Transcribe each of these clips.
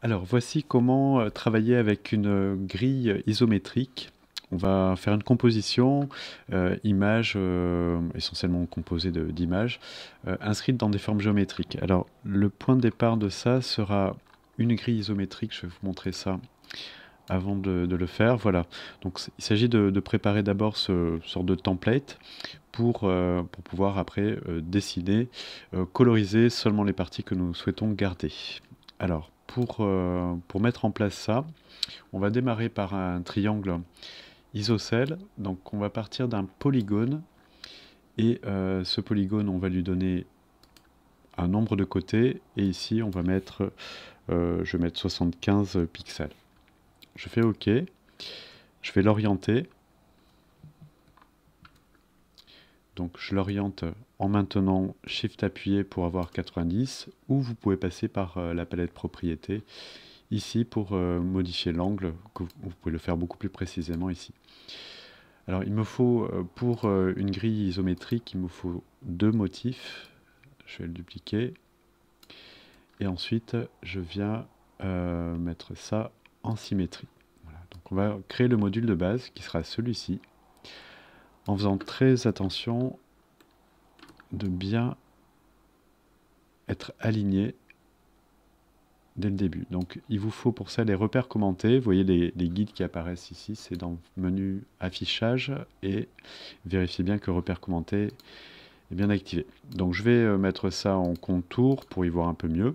Alors, voici comment travailler avec une grille isométrique. On va faire une composition, images, essentiellement composée d'images, inscrites dans des formes géométriques. Alors, le point de départ de ça sera une grille isométrique. Je vais vous montrer ça avant de le faire. Voilà. Donc, il s'agit de préparer d'abord ce sorte de template pour pouvoir après dessiner, coloriser seulement les parties que nous souhaitons garder. Alors, pour mettre en place ça, on va démarrer par un triangle isocèle. Donc, on va partir d'un polygone. Et ce polygone, on va lui donner un nombre de côtés. Et ici, on va mettre, je vais mettre 75 pixels. Je fais OK. Je vais l'orienter. Donc, je l'oriente en maintenant Shift appuyé pour avoir 90. Ou vous pouvez passer par la palette propriétés ici pour modifier l'angle, que vous pouvez le faire beaucoup plus précisément ici. Alors il me faut, pour une grille isométrique, il me faut deux motifs. Je vais le dupliquer. Et ensuite, je viens mettre ça en symétrie. Voilà. Donc on va créer le module de base qui sera celui-ci, en faisant très attention de bien être aligné dès le début. Donc il vous faut pour ça les repères commentés. Vous voyez les guides qui apparaissent ici, c'est dans le menu affichage, et vérifiez bien que repères commentés est bien activé. Donc je vais mettre ça en contour pour y voir un peu mieux,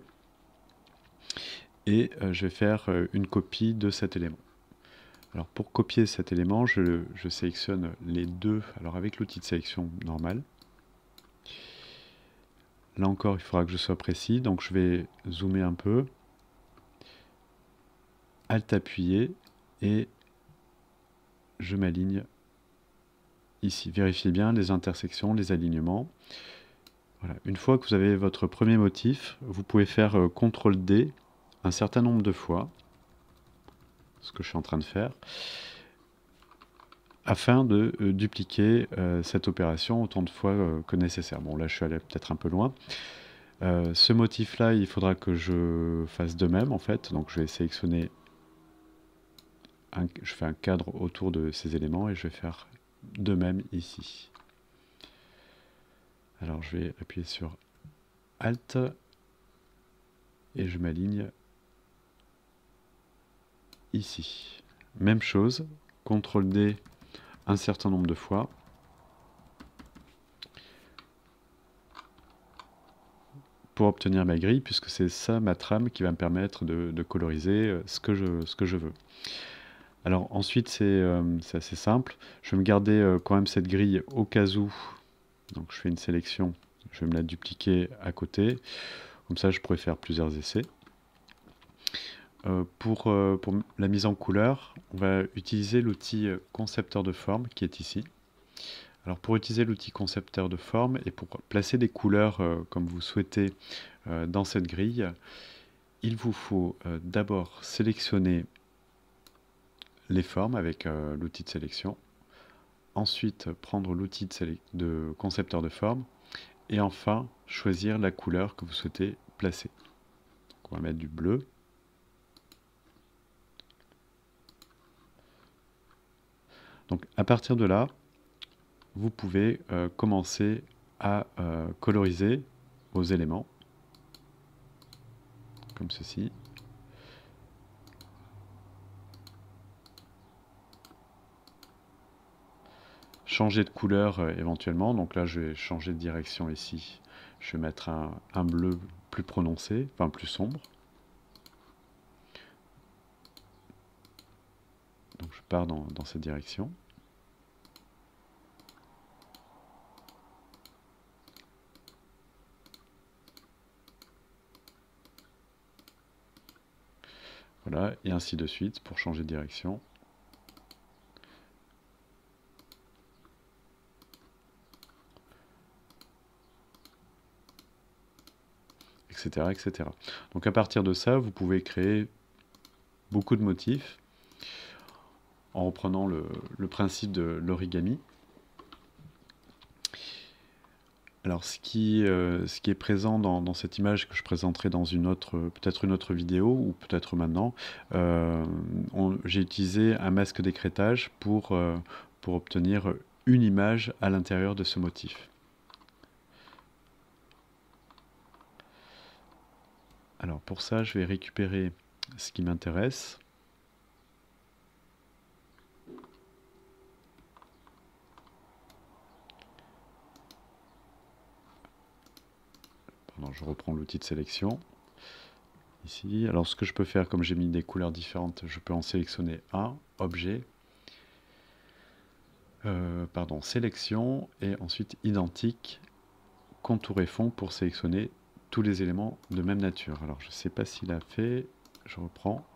et je vais faire une copie de cet élément. Alors pour copier cet élément, je sélectionne les deux, alors avec l'outil de sélection normal. Là encore, il faudra que je sois précis, donc je vais zoomer un peu, Alt appuyé, et je m'aligne ici. Vérifiez bien les intersections, les alignements. Voilà. Une fois que vous avez votre premier motif, vous pouvez faire CTRL D un certain nombre de fois, ce que je suis en train de faire, afin de dupliquer cette opération autant de fois que nécessaire. Bon, là, je suis allé peut-être un peu loin. Ce motif-là, il faudra que je fasse de même, en fait. Donc, je vais sélectionner, je fais un cadre autour de ces éléments, et je vais faire de même ici. Alors, je vais appuyer sur Alt, et je m'aligne ici. Même chose, CTRL D un certain nombre de fois. Pour obtenir ma grille, puisque c'est ça ma trame qui va me permettre de coloriser ce que je veux. Alors ensuite, c'est assez simple. Je vais me garder quand même cette grille au cas où. Donc je fais une sélection, je vais me la dupliquer à côté. Comme ça, je pourrais faire plusieurs essais. Pour la mise en couleur, on va utiliser l'outil concepteur de forme qui est ici. Alors pour utiliser l'outil concepteur de forme et pour placer des couleurs comme vous souhaitez dans cette grille, il vous faut d'abord sélectionner les formes avec l'outil de sélection, ensuite prendre l'outil de concepteur de forme, et enfin choisir la couleur que vous souhaitez placer. Donc on va mettre du bleu. Donc à partir de là, vous pouvez commencer à coloriser vos éléments, comme ceci. Changer de couleur éventuellement, donc là je vais changer de direction ici. Je vais mettre un bleu plus prononcé, enfin plus sombre. Donc je pars dans cette direction. Voilà, et ainsi de suite pour changer de direction. Etc., etc. Donc à partir de ça, vous pouvez créer beaucoup de motifs en reprenant le principe de l'origami. Alors, ce qui est présent dans cette image que je présenterai dans peut-être une autre vidéo ou peut-être maintenant, j'ai utilisé un masque d'écrêtage pour obtenir une image à l'intérieur de ce motif. Alors pour ça, je vais récupérer ce qui m'intéresse. Pardon, je reprends l'outil de sélection. Ici, alors ce que je peux faire, comme j'ai mis des couleurs différentes, je peux en sélectionner un, objet, sélection, et ensuite identique, contour et fond pour sélectionner tous les éléments de même nature. Alors je ne sais pas s'il a fait, je reprends,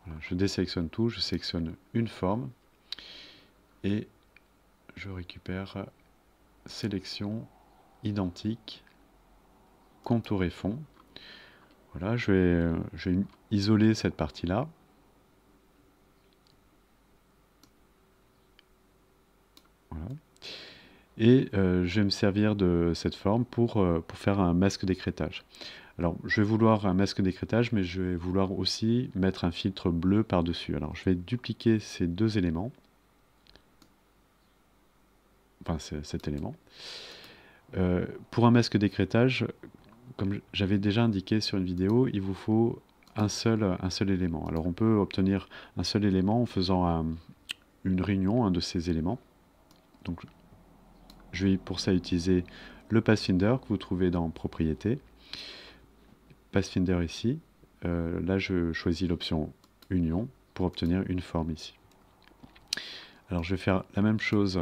voilà, je désélectionne tout, je sélectionne une forme, et je récupère sélection, identique, contour et fond. Voilà, je vais isoler cette partie-là. Voilà. Et je vais me servir de cette forme pour faire un masque d'écrêtage. Alors, je vais vouloir un masque d'écrêtage, mais je vais vouloir aussi mettre un filtre bleu par-dessus. Alors, je vais dupliquer ces deux éléments. Enfin, cet élément. Pour un masque d'écrêtage, comme j'avais déjà indiqué sur une vidéo, il vous faut un seul élément. Alors on peut obtenir un seul élément en faisant une réunion, un de ces éléments. Donc je vais pour ça utiliser le Pathfinder que vous trouvez dans Propriétés. Pathfinder ici. Là je choisis l'option Union pour obtenir une forme ici. Alors je vais faire la même chose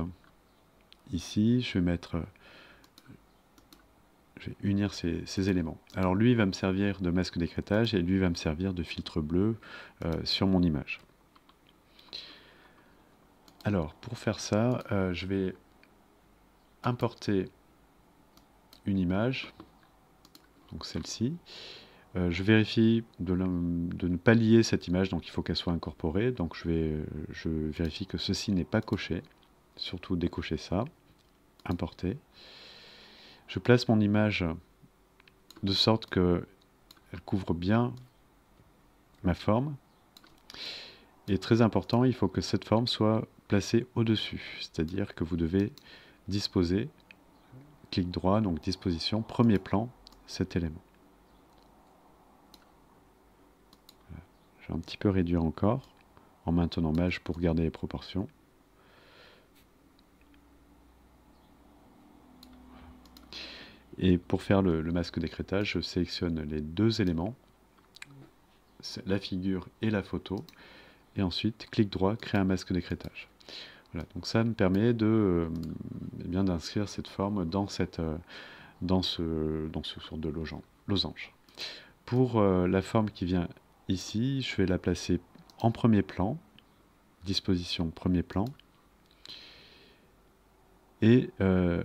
ici. Je vais unir ces éléments. Alors lui, il va me servir de masque d'écrêtage et lui va me servir de filtre bleu sur mon image. Alors, pour faire ça, je vais importer une image, donc celle-ci. Je vérifie de ne pas lier cette image, donc il faut qu'elle soit incorporée. Donc je vérifie que ceci n'est pas coché, surtout décocher ça, importer. Je place mon image de sorte qu'elle couvre bien ma forme. Et très important, il faut que cette forme soit placée au-dessus, c'est-à-dire que vous devez disposer, clic droit, donc disposition, premier plan, cet élément. Voilà. Je vais un petit peu réduire encore, en maintenant maj pour garder les proportions. Et pour faire le masque d'écrêtage, je sélectionne les deux éléments, la figure et la photo, et ensuite, clic droit, créer un masque d'écrêtage. Voilà, donc ça me permet d'inscrire cette forme dans ce sort de losange. Pour la forme qui vient ici, je vais la placer en premier plan, disposition premier plan, et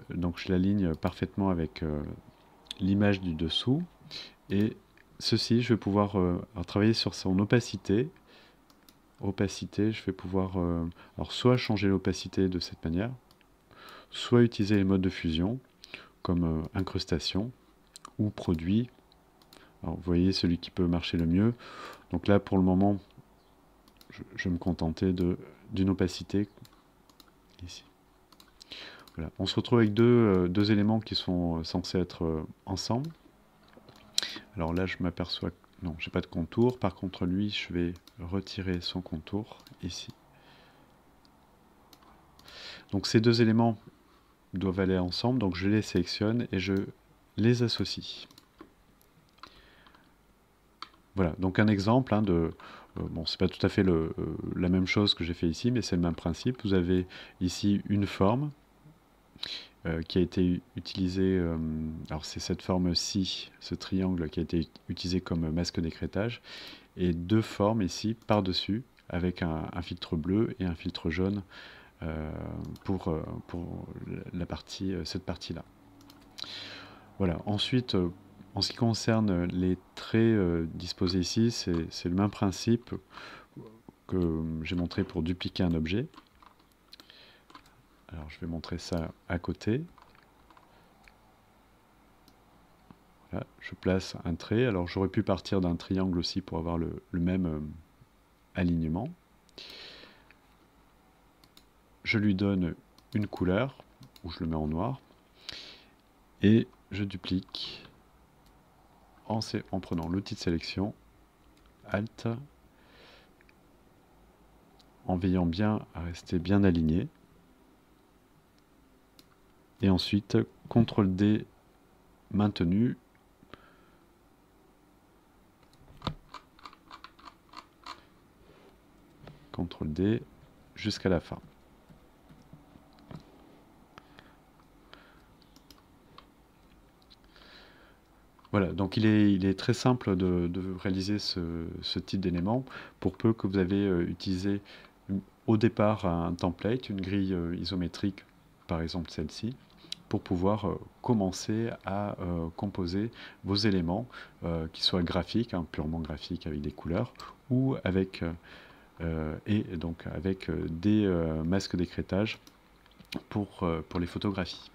donc je l'aligne parfaitement avec l'image du dessous, et ceci, je vais pouvoir travailler sur son opacité. Opacité, je vais pouvoir alors soit changer l'opacité de cette manière, soit utiliser les modes de fusion, comme incrustation ou produit. Alors, vous voyez celui qui peut marcher le mieux. Donc là, pour le moment, je vais me contenter d'une opacité ici. Voilà. On se retrouve avec deux éléments qui sont censés être ensemble. Alors là, je m'aperçois que non, j'ai pas de contour. Par contre, lui, je vais retirer son contour ici. Donc ces deux éléments doivent aller ensemble, donc je les sélectionne et je les associe. Voilà, donc un exemple bon, c'est pas tout à fait la même chose que j'ai fait ici, mais c'est le même principe. Vous avez ici une forme qui a été utilisée, alors c'est cette forme-ci, ce triangle qui a été utilisé comme masque d'écrêtage, et deux formes ici par-dessus, avec un filtre bleu et un filtre jaune pour cette partie-là. Voilà, ensuite, en ce qui concerne les traits disposés ici, c'est le même principe que j'ai montré pour dupliquer un objet. Alors je vais montrer ça à côté. Voilà, je place un trait. Alors j'aurais pu partir d'un triangle aussi pour avoir le même alignement. Je lui donne une couleur, ou je le mets en noir, et je duplique en prenant l'outil de sélection, Alt, en veillant bien à rester bien aligné. Et ensuite, CTRL D maintenu. CTRL D jusqu'à la fin. Voilà, donc il est très simple de réaliser ce type d'élément, pour peu que vous avez utilisé au départ un template, une grille isométrique, par exemple celle-ci, pour pouvoir commencer à composer vos éléments, qui soient graphiques, hein, purement graphiques avec des couleurs, ou avec, des masques d'écrêtage pour les photographies.